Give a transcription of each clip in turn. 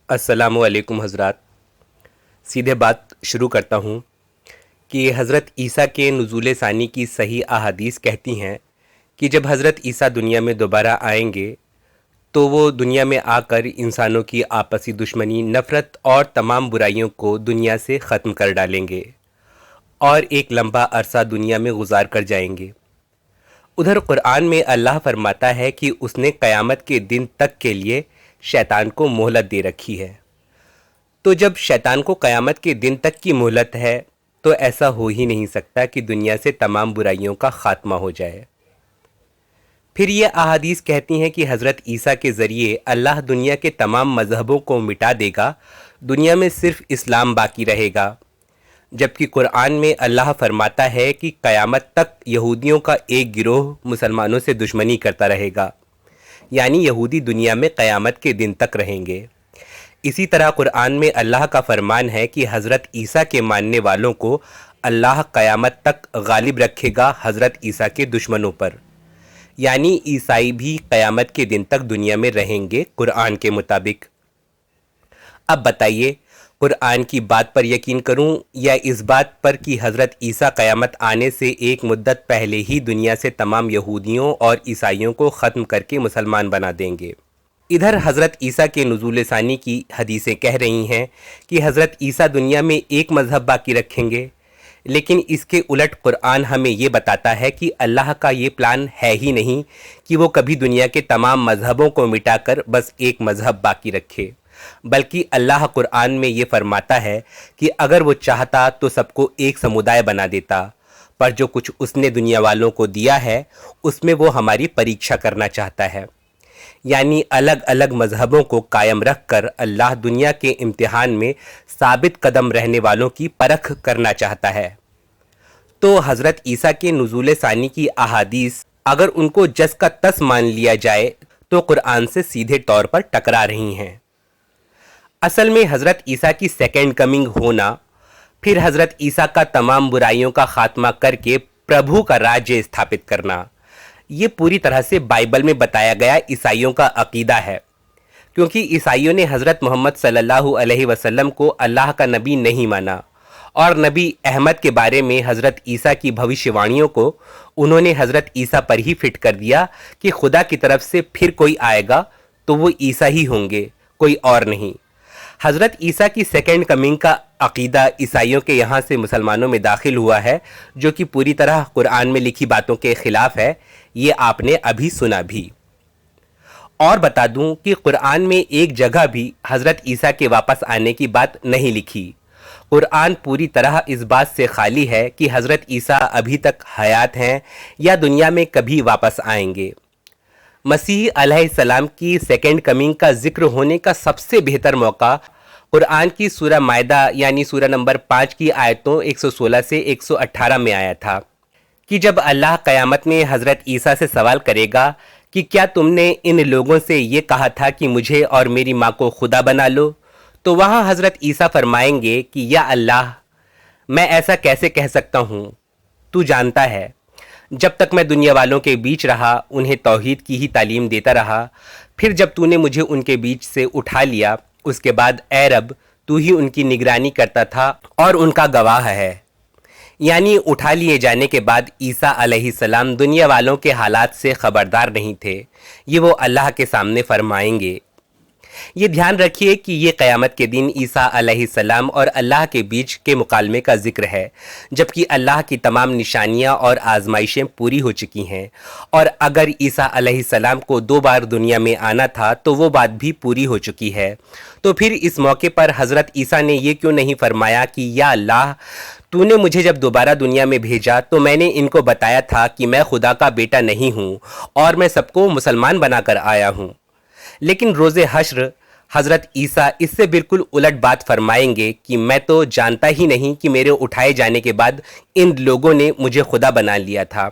अस्सलामु अलैकुम हज़रात। सीधे बात शुरू करता हूँ कि हज़रत ईसा के नुज़ूल सानी की सही अहादीस कहती हैं कि जब हज़रत ईसा दुनिया में दोबारा आएंगे तो वो दुनिया में आकर इंसानों की आपसी दुश्मनी, नफ़रत और तमाम बुराइयों को दुनिया से ख़त्म कर डालेंगे और एक लंबा अरसा दुनिया में गुजार कर जाएंगे। उधर कुरान में अल्लाह फरमाता है कि उसने क़यामत के दिन तक के लिए शैतान को मोहलत दे रखी है। तो जब शैतान को क़यामत के दिन तक की मोहलत है तो ऐसा हो ही नहीं सकता कि दुनिया से तमाम बुराइयों का ख़ात्मा हो जाए। फिर ये अहादीस कहती हैं कि हज़रत ईसा के ज़रिए अल्लाह दुनिया के तमाम मज़हबों को मिटा देगा, दुनिया में सिर्फ़ इस्लाम बाकी रहेगा। जबकि कुरान में अल्लाह फरमाता है कि क़यामत तक यहूदियों का एक गिरोह मुसलमानों से दुश्मनी करता रहेगा, यानी यहूदी दुनिया में क़यामत के दिन तक रहेंगे। इसी तरह कुरान में अल्लाह का फरमान है कि हज़रत ईसा के मानने वालों को अल्लाह क़यामत तक गालिब रखेगा हज़रत ईसा के दुश्मनों पर, यानी ईसाई भी क़यामत के दिन तक दुनिया में रहेंगे कुरान के मुताबिक। अब बताइए, कुरान की बात पर यकीन करूं या इस बात पर कि हज़रत ईसा क़यामत आने से एक मुद्दत पहले ही दुनिया से तमाम यहूदियों और ईसाइयों को ख़त्म करके मुसलमान बना देंगे। इधर हज़रत ईसा के नुज़ूल सानी की हदीसें कह रही हैं कि हज़रत ईसा दुनिया में एक मज़हब बाकी रखेंगे, लेकिन इसके उलट कुरान हमें ये बताता है कि अल्लाह का ये प्लान है ही नहीं कि वो कभी दुनिया के तमाम मज़हबों को मिटाकर बस एक मज़हब बाकी रखे, बल्कि अल्लाह कुरान में ये फरमाता है कि अगर वो चाहता तो सबको एक समुदाय बना देता, पर जो कुछ उसने दुनिया वालों को दिया है उसमें वो हमारी परीक्षा करना चाहता है। यानी अलग अलग मज़हबों को कायम रख कर अल्लाह दुनिया के इम्तिहान में साबित कदम रहने वालों की परख करना चाहता है। तो हज़रत ईसा के नुज़ूल सानी की अहादीस अगर उनको जस का तस मान लिया जाए तो कुरान से सीधे तौर पर टकरा रही हैं। असल में हज़रत ईसा की सेकेंड कमिंग होना, फिर हज़रत ईसा का तमाम बुराइयों का ख़ात्मा करके प्रभु का राज्य स्थापित करना, ये पूरी तरह से बाइबल में बताया गया ईसाइयों का अकीदा है। क्योंकि ईसाइयों ने हज़रत मोहम्मद सल्लल्लाहु अलैहि वसल्लम को अल्लाह का नबी नहीं माना और नबी अहमद के बारे में हज़रत ईसा की भविष्यवाणियों को उन्होंने हज़रत ईसा पर ही फिट कर दिया कि खुदा की तरफ से फिर कोई आएगा तो वो ईसा ही होंगे, कोई और नहीं। हज़रत ईसा की सेकेंड कमिंग का अकीदा ईसाइयों के यहाँ से मुसलमानों में दाखिल हुआ है, जो कि पूरी तरह कुरान में लिखी बातों के ख़िलाफ़ है। ये आपने अभी सुना भी। और बता दूं कि कुरान में एक जगह भी हज़रत ईसा के वापस आने की बात नहीं लिखी। कुरान पूरी तरह इस बात से खाली है कि हज़रत ईसा अभी तक हयात हैं या दुनिया में कभी वापस आएंगे। मसीह अलैहिस्सलाम की सेकेंड कमिंग का जिक्र होने का सबसे बेहतर मौका कुरान की सूरह मायदा यानी सूरह नंबर 5 की आयतों 116 से 118 में आया था कि जब अल्लाह क़यामत में हज़रत ईसा से सवाल करेगा कि क्या तुमने इन लोगों से ये कहा था कि मुझे और मेरी माँ को खुदा बना लो, तो वहाँ हज़रत ईसा फरमाएंगे कि या अल्लाह, मैं ऐसा कैसे कह सकता हूँ, तू जानता है जब तक मैं दुनिया वालों के बीच रहा उन्हें तौहीद की ही तालीम देता रहा, फिर जब तूने मुझे उनके बीच से उठा लिया उसके बाद ए रब तू ही उनकी निगरानी करता था और उनका गवाह है। यानी उठा लिए जाने के बाद ईसा अलैहिस्सलाम दुनिया वालों के हालात से ख़बरदार नहीं थे, ये वो अल्लाह के सामने फरमाएंगे। ये ध्यान रखिए कि ये क़यामत के दिन ईसा अलैहिस्सलाम और अल्लाह के बीच के मुकालमे का जिक्र है, जबकि अल्लाह की तमाम निशानियां और आजमाइशें पूरी हो चुकी हैं। और अगर ईसा अलैहिस्सलाम को 2 बार दुनिया में आना था तो वो बात भी पूरी हो चुकी है। तो फिर इस मौके पर हज़रत ईसा ने ये क्यों नहीं फरमाया कि या अल्लाह, तूने मुझे जब दोबारा दुनिया में भेजा तो मैंने इनको बताया था कि मैं खुदा का बेटा नहीं हूँ और मैं सबको मुसलमान बनाकर आया हूँ। लेकिन रोज़े हश्र हज़रत ईसा इससे बिल्कुल उलट बात फरमाएंगे कि मैं तो जानता ही नहीं कि मेरे उठाए जाने के बाद इन लोगों ने मुझे खुदा बना लिया था।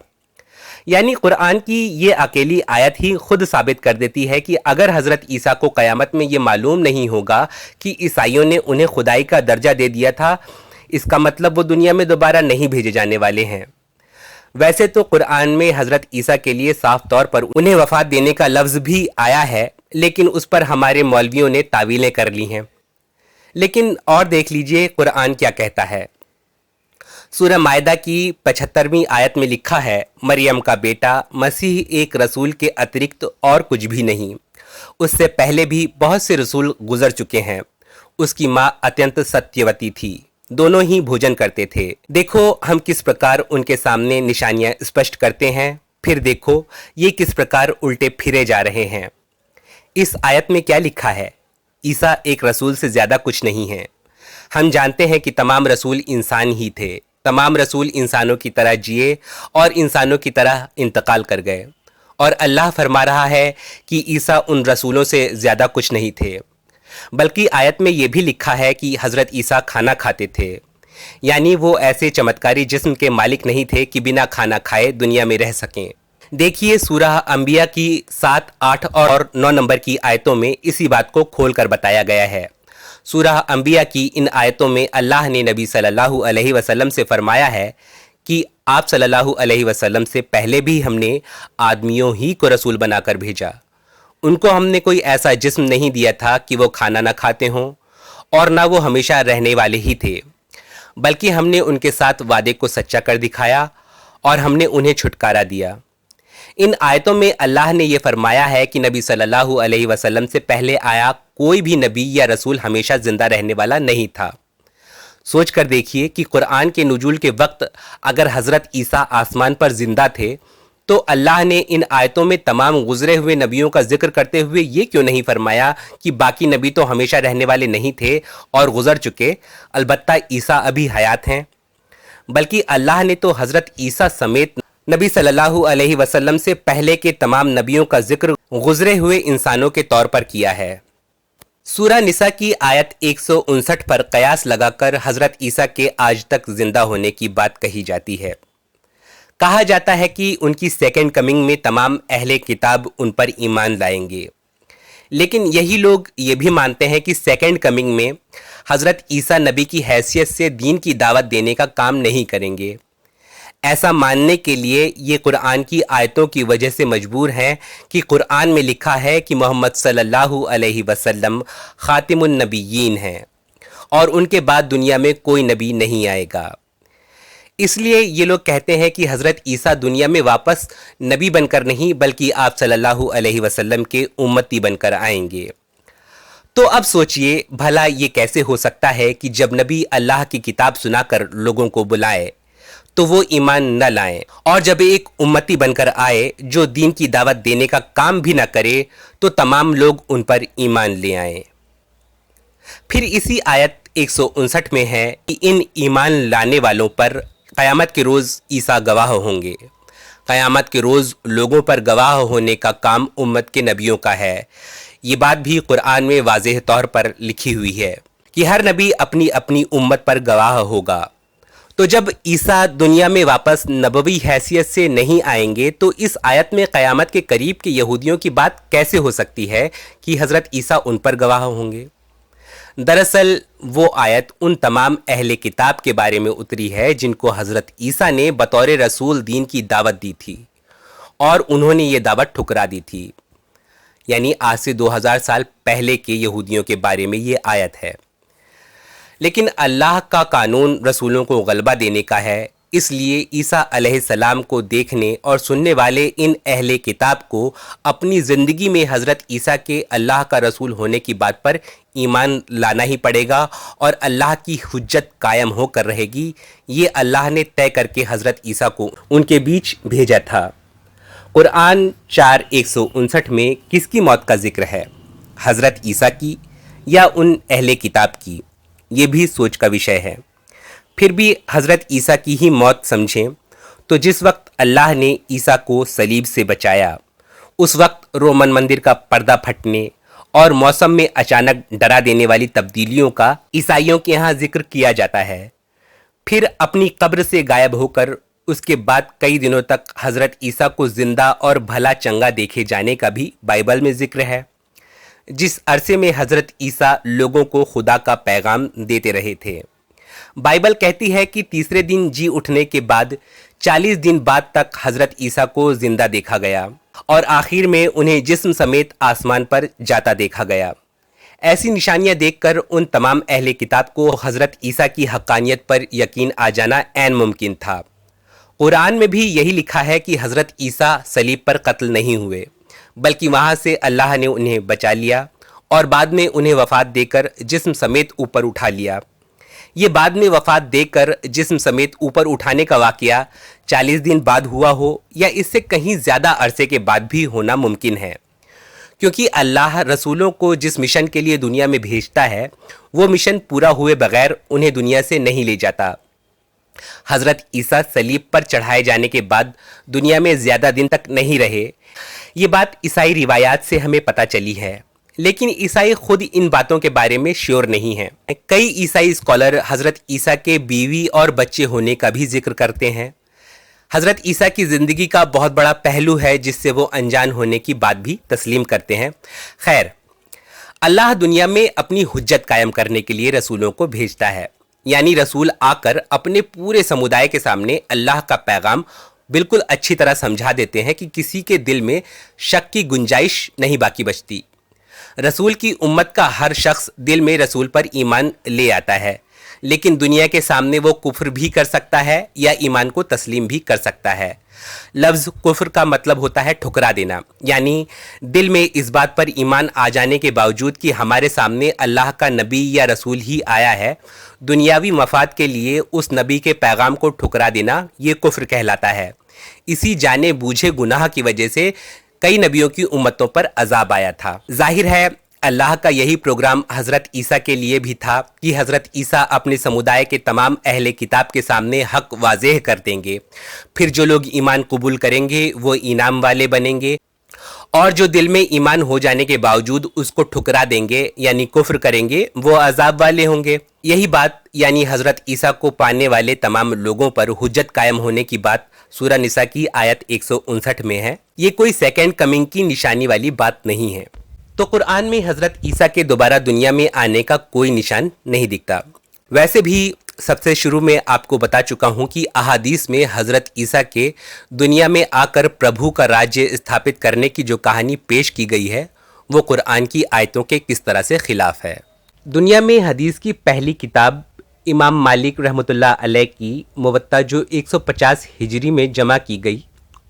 यानी कुरान की ये अकेली आयत ही खुद साबित कर देती है कि अगर हज़रत ईसा को क़यामत में ये मालूम नहीं होगा कि ईसाइयों ने उन्हें खुदाई का दर्जा दे दिया था, इसका मतलब वो दुनिया में दोबारा नहीं भेजे जाने वाले हैं। वैसे तो कुरान में हज़रत ईसा के लिए साफ तौर पर उन्हें वफ़ात देने का लफ्ज़ भी आया है, लेकिन उस पर हमारे मौलवियों ने तावीलें कर ली हैं। लेकिन और देख लीजिए कुरान क्या कहता है। सूरह मायदा की 75वीं आयत में लिखा है, मरियम का बेटा मसीह एक रसूल के अतिरिक्त और कुछ भी नहीं, उससे पहले भी बहुत से रसूल गुजर चुके हैं। उसकी माँ अत्यंत सत्यवती थी, दोनों ही भोजन करते थे। देखो हम किस प्रकार उनके सामने निशानियां स्पष्ट करते हैं, फिर देखो ये किस प्रकार उल्टे फिरे जा रहे हैं। इस आयत में क्या लिखा है? ईसा एक रसूल से ज़्यादा कुछ नहीं है। हम जानते हैं कि तमाम रसूल इंसान ही थे, तमाम रसूल इंसानों की तरह जिए और इंसानों की तरह इंतकाल कर गए, और अल्लाह फरमा रहा है कि ईसा उन रसूलों से ज़्यादा कुछ नहीं थे। बल्कि आयत में यह भी लिखा है कि हज़रत ईसा खाना खाते थे, यानी वो ऐसे चमत्कारी जिस्म के मालिक नहीं थे कि बिना खाना खाए दुनिया में रह सकें। देखिए सूरह अंबिया की 7, 8 और 9 नंबर की आयतों में इसी बात को खोलकर बताया गया है। सूरह अंबिया की इन आयतों में अल्लाह ने नबी सल्लल्लाहु अलैहि वसल्लम से फरमाया है कि आप सल्लल्लाहु अलैहि वसल्लम से पहले भी हमने आदमियों ही को रसूल बनाकर भेजा। उनको हमने कोई ऐसा जिस्म नहीं दिया था कि वो खाना ना खाते हों, और ना वो हमेशा रहने वाले ही थे, बल्कि हमने उनके साथ वादे को सच्चा कर दिखाया और हमने उन्हें छुटकारा दिया। इन आयतों में अल्लाह ने यह फरमाया है कि नबी सल्लल्लाहु अलैहि वसल्लम से पहले आया कोई भी नबी या रसूल हमेशा जिंदा रहने वाला नहीं था। सोच कर देखिए कि कुरान के नुज़ूल के वक्त अगर हज़रत ईसा आसमान पर जिंदा थे, तो अल्लाह ने इन आयतों में तमाम गुजरे हुए नबियों का जिक्र करते हुए ये क्यों नहीं फरमाया कि बाकी नबी तो हमेशा रहने वाले नहीं थे और गुजर चुके, अलबत्ता ईसा अभी हयात हैं। बल्कि अल्लाह ने तो हज़रत ईसा समेत नबी सल्लल्लाहु अलैहि वसल्लम से पहले के तमाम नबियों का जिक्र गुजरे हुए इंसानों के तौर पर किया है। सूरह निसा की आयत 159 पर कयास लगाकर हज़रत ईसा के आज तक जिंदा होने की बात कही जाती है। कहा जाता है कि उनकी सेकंड कमिंग में तमाम अहले किताब उन पर ईमान लाएंगे, लेकिन यही लोग ये भी मानते हैं कि सेकंड कमिंग में हज़रत ईसा नबी की हैसियत से दीन की दावत देने का काम नहीं करेंगे। ऐसा मानने के लिए ये कुरान की आयतों की वजह से मजबूर हैं कि कुरान में लिखा है कि मोहम्मद सल्लल्लाहु अलैहि वसल्लम खातिमुन नबिय्यीन हैं और उनके बाद दुनिया में कोई नबी नहीं आएगा। इसलिए ये लोग कहते हैं कि हज़रत ईसा दुनिया में वापस नबी बनकर नहीं, बल्कि आप सल्लल्लाहु अलैहि वसल्लम के उम्मती बनकर आएंगे। तो अब सोचिए भला ये कैसे हो सकता है कि जब नबी अल्लाह की किताब सुनाकर लोगों को बुलाए तो वो ईमान न लाएं, और जब एक उम्मती बनकर आए जो दीन की दावत देने का काम भी न करे तो तमाम लोग उन पर ईमान ले आएं। फिर इसी आयत 159 में है कि इन ईमान लाने वालों पर क़यामत के रोज़ ईसा गवाह होंगे। क़यामत के रोज़ लोगों पर गवाह होने का काम उम्मत के नबियों का है। ये बात भी कुरान में वाज़ेह तौर पर लिखी हुई है कि हर नबी अपनी अपनी उम्मत पर गवाह होगा। तो जब ईसा दुनिया में वापस नबवी हैसियत से नहीं आएंगे तो इस आयत में क़यामत के करीब के यहूदियों की बात कैसे हो सकती है कि हज़रत ईसा उन पर गवाह होंगे? दरअसल वो आयत उन तमाम अहले किताब के बारे में उतरी है जिनको हज़रत ईसा ने बतौर रसूल दीन की दावत दी थी और उन्होंने ये दावत ठुकरा दी थी। यानी आज से 2000 साल पहले के यहूदियों के बारे में ये आयत है। लेकिन अल्लाह का कानून रसूलों को गलबा देने का है, इसलिए ईसा अलैहिस्सलाम को देखने और सुनने वाले इन अहले किताब को अपनी ज़िंदगी में हज़रत ईसा के अल्लाह का रसूल होने की बात पर ईमान लाना ही पड़ेगा और अल्लाह की हुज्जत कायम होकर रहेगी। ये अल्लाह ने तय करके हज़रत ईसा को उनके बीच भेजा था। कुरान 4:159 में किसकी मौत का जिक्र है, हज़रत ईसा की या उन अहले किताब की? ये भी सोच का विषय है। फिर भी हज़रत ईसा की ही मौत समझें तो जिस वक्त अल्लाह ने ईसा को सलीब से बचाया, उस वक्त रोमन मंदिर का पर्दा फटने और मौसम में अचानक डरा देने वाली तब्दीलियों का ईसाइयों के यहाँ जिक्र किया जाता है। फिर अपनी कब्र से गायब होकर उसके बाद कई दिनों तक हज़रत ईसा को ज़िंदा और भला चंगा देखे जाने का भी बाइबल में जिक्र है। जिस अरसे में हज़रत ईसा लोगों को खुदा का पैगाम देते रहे थे, बाइबल कहती है कि तीसरे दिन जी उठने के बाद 40 दिन बाद तक हज़रत ईसा को ज़िंदा देखा गया। اور آخر میں انہیں جسم سمیت آسمان پر جاتا دیکھا گیا۔ ایسی نشانیاں دیکھ کر ان تمام اہل کتاب کو حضرت عیسیٰ کی حقانیت پر یقین آ جانا عین ممکن تھا۔ قرآن میں بھی یہی لکھا ہے کہ حضرت عیسیٰ صلیب پر قتل نہیں ہوئے، بلکہ وہاں سے اللہ نے انہیں بچا لیا اور بعد میں انہیں وفات دے کر جسم سمیت اوپر اٹھا لیا۔ یہ بعد میں وفات دے کر جسم سمیت اوپر اٹھانے کا واقعہ 40 دن بعد ہوا ہو یا اس سے کہیں زیادہ عرصے کے بعد بھی ہونا ممکن ہے، کیونکہ اللہ رسولوں کو جس مشن کے لیے دنیا میں بھیجتا ہے وہ مشن پورا ہوئے بغیر انہیں دنیا سے نہیں لے جاتا۔ حضرت عیسیٰ صلیب پر چڑھائے جانے کے بعد دنیا میں زیادہ دن تک نہیں رہے، یہ بات عیسائی روایات سے ہمیں پتہ چلی ہے، لیکن عیسائی خود ان باتوں کے بارے میں شیور نہیں ہیں۔ کئی عیسائی اسکالر حضرت عیسیٰ کے بیوی اور بچے ہونے کا بھی ذکر کرتے ہیں۔ حضرت عیسیٰ کی زندگی کا بہت بڑا پہلو ہے جس سے وہ انجان ہونے کی بات بھی تسلیم کرتے ہیں۔ خیر، اللہ دنیا میں اپنی حجت قائم کرنے کے لیے رسولوں کو بھیجتا ہے، یعنی رسول آ کر اپنے پورے سمودائے کے سامنے اللہ کا پیغام بالکل اچھی طرح سمجھا دیتے ہیں کہ کسی کے دل میں شک کی گنجائش نہیں باقی بچتی۔ رسول کی امت کا ہر شخص دل میں رسول پر ایمان لے آتا ہے، لیکن دنیا کے سامنے وہ کفر بھی کر سکتا ہے یا ایمان کو تسلیم بھی کر سکتا ہے۔ لفظ کفر کا مطلب ہوتا ہے ٹھکرا دینا، یعنی دل میں اس بات پر ایمان آ جانے کے باوجود کہ ہمارے سامنے اللہ کا نبی یا رسول ہی آیا ہے، دنیاوی مفاد کے لیے اس نبی کے پیغام کو ٹھکرا دینا یہ کفر کہلاتا ہے۔ اسی جانے بوجھے گناہ کی وجہ سے کئی نبیوں کی امتوں پر عذاب آیا تھا۔ ظاہر ہے اللہ کا یہی پروگرام حضرت عیسیٰ کے لیے بھی تھا کہ حضرت عیسیٰ اپنے سمودائے کے تمام اہل کتاب کے سامنے حق واضح کر دیں گے، پھر جو لوگ ایمان قبول کریں گے وہ انعام والے بنیں گے، اور جو دل میں ایمان ہو جانے کے باوجود اس کو ٹھکرا دیں گے یعنی کفر کریں گے وہ عذاب والے ہوں گے۔ یہی بات یعنی حضرت عیسیٰ کو پانے والے تمام لوگوں پر حجت قائم ہونے کی بات سورہ نساء کی آیت 159 میں ہے۔ یہ کوئی سیکنڈ کمنگ کی نشانی والی بات نہیں ہے۔ تو قرآن میں حضرت عیسیٰ کے دوبارہ دنیا میں آنے کا کوئی نشان نہیں دکھتا۔ ویسے بھی سب سے شروع میں آپ کو بتا چکا ہوں کہ احادیث میں حضرت عیسیٰ کے دنیا میں آ کر پربھو کا راجیہ استھاپت کرنے کی جو کہانی پیش کی گئی ہے وہ قرآن کی آیتوں کے کس طرح سے خلاف ہے۔ دنیا میں حدیث کی پہلی کتاب امام مالک رحمۃ اللہ علیہ کی موطا جو 150 ہجری میں جمع کی گئی،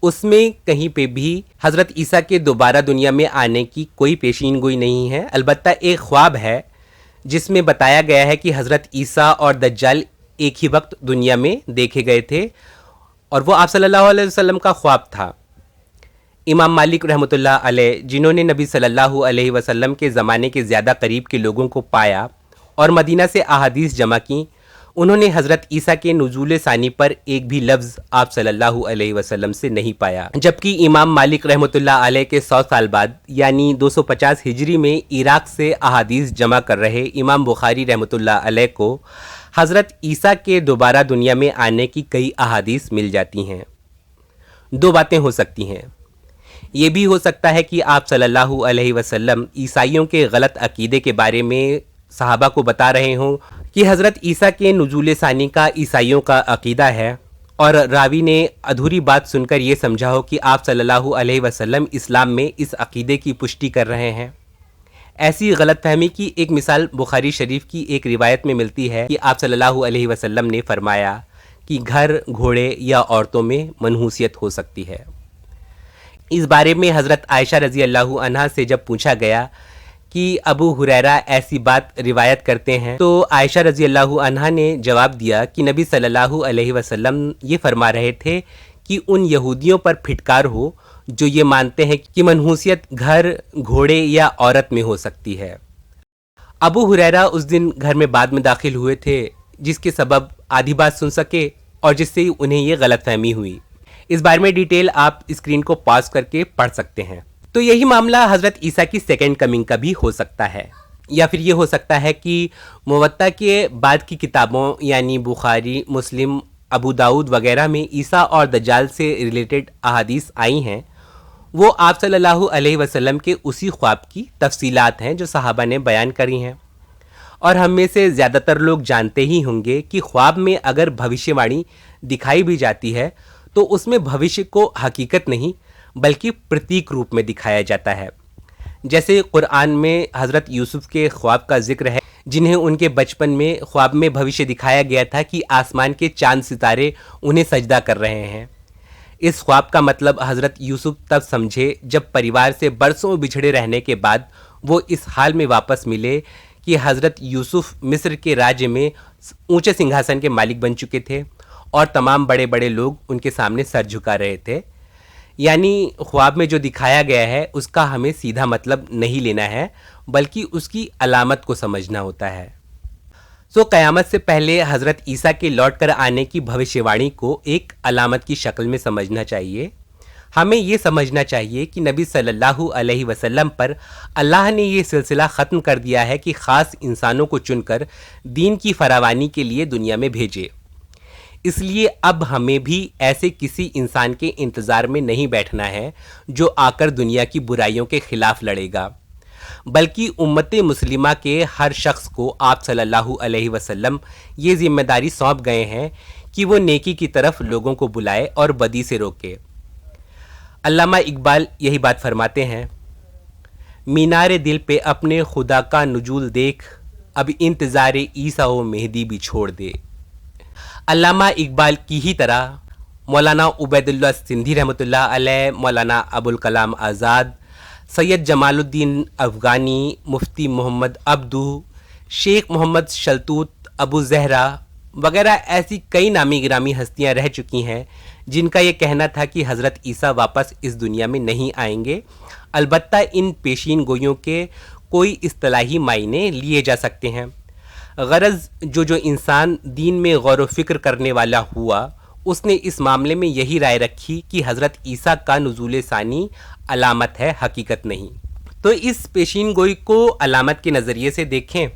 اس میں کہیں پہ بھی حضرت عیسیٰ کے دوبارہ دنیا میں آنے کی کوئی پیشین گوئی نہیں ہے۔ البتہ ایک خواب ہے جس میں بتایا گیا ہے کہ حضرت عیسیٰ اور دجال ایک ہی وقت دنیا میں دیکھے گئے تھے، اور وہ آپ صلی اللہ علیہ وسلم کا خواب تھا۔ امام مالک رحمۃ اللہ علیہ جنہوں نے نبی صلی اللہ علیہ وسلم کے زمانے کے زیادہ قریب کے لوگوں کو پایا اور مدینہ سے احادیث جمع کی، انہوں نے حضرت عیسیٰ کے نزول ثانی پر ایک بھی لفظ آپ صلی اللہ علیہ وسلم سے نہیں پایا، جبکہ امام مالک رحمۃ اللہ علیہ کے 100 سال بعد یعنی 250 ہجری میں عراق سے احادیث جمع کر رہے امام بخاری رحمۃ اللہ علیہ کو حضرت عیسیٰ کے دوبارہ دنیا میں آنے کی کئی احادیث مل جاتی ہیں۔ دو باتیں ہو سکتی ہیں، یہ بھی ہو سکتا ہے کہ آپ صلی اللہ علیہ وسلم عیسائیوں کے غلط عقیدے کے بارے میں صحابہ کو بتا رہے ہوں کہ حضرت عیسیٰ کے نزول ثانی کا عیسائیوں کا عقیدہ ہے، اور راوی نے ادھوری بات سن کر یہ سمجھا ہو کہ آپ صلی اللہ علیہ وسلم اسلام میں اس عقیدے کی پشٹی کر رہے ہیں۔ ایسی غلط فہمی کی ایک مثال بخاری شریف کی ایک روایت میں ملتی ہے کہ آپ صلی اللہ علیہ وسلم نے فرمایا کہ گھر، گھوڑے یا عورتوں میں منحوسیت ہو سکتی ہے۔ اس بارے میں حضرت عائشہ رضی اللہ عنہا سے جب پوچھا گیا کہ ابو ہریرہ ایسی بات روایت کرتے ہیں، تو عائشہ رضی اللہ عنہا نے جواب دیا کہ نبی صلی اللہ علیہ وسلم یہ فرما رہے تھے کہ ان یہودیوں پر پھٹکار ہو جو یہ مانتے ہیں کہ منحوسیت گھر، گھوڑے یا عورت میں ہو سکتی ہے۔ ابو ہریرہ اس دن گھر میں بعد میں داخل ہوئے تھے، جس کے سبب آدھی بات سن سکے اور جس سے انہیں یہ غلط فہمی ہوئی۔ اس بارے میں ڈیٹیل آپ اسکرین کو پاس کر کے پڑھ سکتے ہیں۔ تو یہی معاملہ حضرت عیسیٰ کی سیکنڈ کمنگ کا بھی ہو سکتا ہے، یا پھر یہ ہو سکتا ہے کہ موطا کے بعد کی کتابوں یعنی بخاری، مسلم، ابو داؤد وغیرہ میں عیسیٰ اور دجال سے ریلیٹڈ احادیث آئی ہیں، وہ آپ صلی اللہ علیہ وسلم کے اسی خواب کی تفصیلات ہیں جو صحابہ نے بیان کری ہیں۔ اور ہم میں سے زیادہ تر لوگ جانتے ہی ہوں گے کہ خواب میں اگر بھوشیہ وانی دکھائی بھی جاتی ہے تو اس میں بھوشیہ کو حقیقت نہیں बल्कि प्रतीक रूप में दिखाया जाता है। जैसे कुरान में हज़रत यूसुफ के ख्वाब का जिक्र है, जिन्हें उनके बचपन में ख्वाब में भविष्य दिखाया गया था कि आसमान के चांद सितारे उन्हें सजदा कर रहे हैं। इस ख्वाब का मतलब हज़रत यूसुफ तब समझे जब परिवार से बरसों बिछड़े रहने के बाद वो इस हाल में वापस मिले कि हज़रत यूसुफ मिस्र के राज्य में ऊंचे सिंहासन के मालिक बन चुके थे और तमाम बड़े बड़े लोग उनके सामने सर झुका रहे थे। यानी ख्वाब में जो दिखाया गया है उसका हमें सीधा मतलब नहीं लेना है, बल्कि उसकी अलामत को समझना होता है। क़यामत से पहले हज़रत ईसा के लौट कर आने की भविष्यवाणी को एक अलामत की शक्ल में समझना चाहिए। हमें ये समझना चाहिए कि नबी सल्लल्लाहु अलैहि वसल्लम पर अल्लाह ने ये सिलसिला ख़त्म कर दिया है कि ख़ास इंसानों को चुनकर दीन की फरावानी के लिए दुनिया में भेजे। इसलिए अब हमें भी ऐसे किसी इंसान के इंतज़ार में नहीं बैठना है जो आकर दुनिया की बुराइयों के ख़िलाफ़ लड़ेगा, बल्कि उम्मत मुस्लिमा के हर शख्स को आप सल्लल्लाहु अलैहि वसल्लम ये ज़िम्मेदारी सौंप गए हैं कि वो नेकी की तरफ लोगों को बुलाए और बदी से रोके। अल्लामा इकबाल यही बात फरमाते हैं, मीनारे दिल पे अपने खुदा का नुजूल देख, अब इंतज़ार ईसा व मेहदी भी छोड़ दे। अल्लामा इकबाल की ही तरह मौलाना उबैदुल्लाह सिंधी रहमतुल्लाह अलैह, मौलाना अबुल कलाम आज़ाद, सैयद जमालुद्दीन अफ़गानी, मुफ्ती मोहम्मद अब्दू, शेख मोहम्मद शलतूत, अबू ज़हरा वगैरह ऐसी कई नामी गिरामी हस्तियां रह चुकी हैं जिनका ये कहना था कि हज़रत ईसा वापस इस दुनिया में नहीं आएंगे। अलबत्ता इन पेशीन गोइयों के कोई इस्तिलाही मायने लिए जा सकते हैं। गरज जो इंसान दीन में गौर व फिक्र करने वाला हुआ, उसने इस मामले में यही राय रखी कि हज़रत ईसा का नुज़ूल सानी अलामत है, हकीकत नहीं। तो इस पेशीन गोई को अलामत के नज़रिए से देखें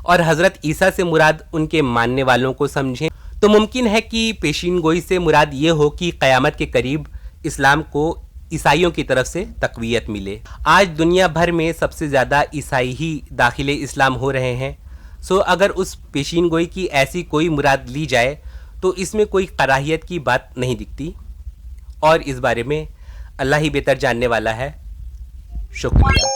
और हज़रत ईसा से मुराद उनके मानने वालों को समझें, तो मुमकिन है कि पेशीन गोई से मुराद ये हो कि क़यामत के करीब इस्लाम को ईसाइयों की तरफ से तक़वियत मिले। आज दुनिया भर में सबसे ज़्यादा ईसाई ही दाखिले इस्लाम हो रहे हैं। अगर उस पेशीन गोई की ऐसी कोई मुराद ली जाए तो इसमें कोई कराहियत की बात नहीं दिखती, और इस बारे में अल्लाह ही बेहतर जानने वाला है। शुक्रिया।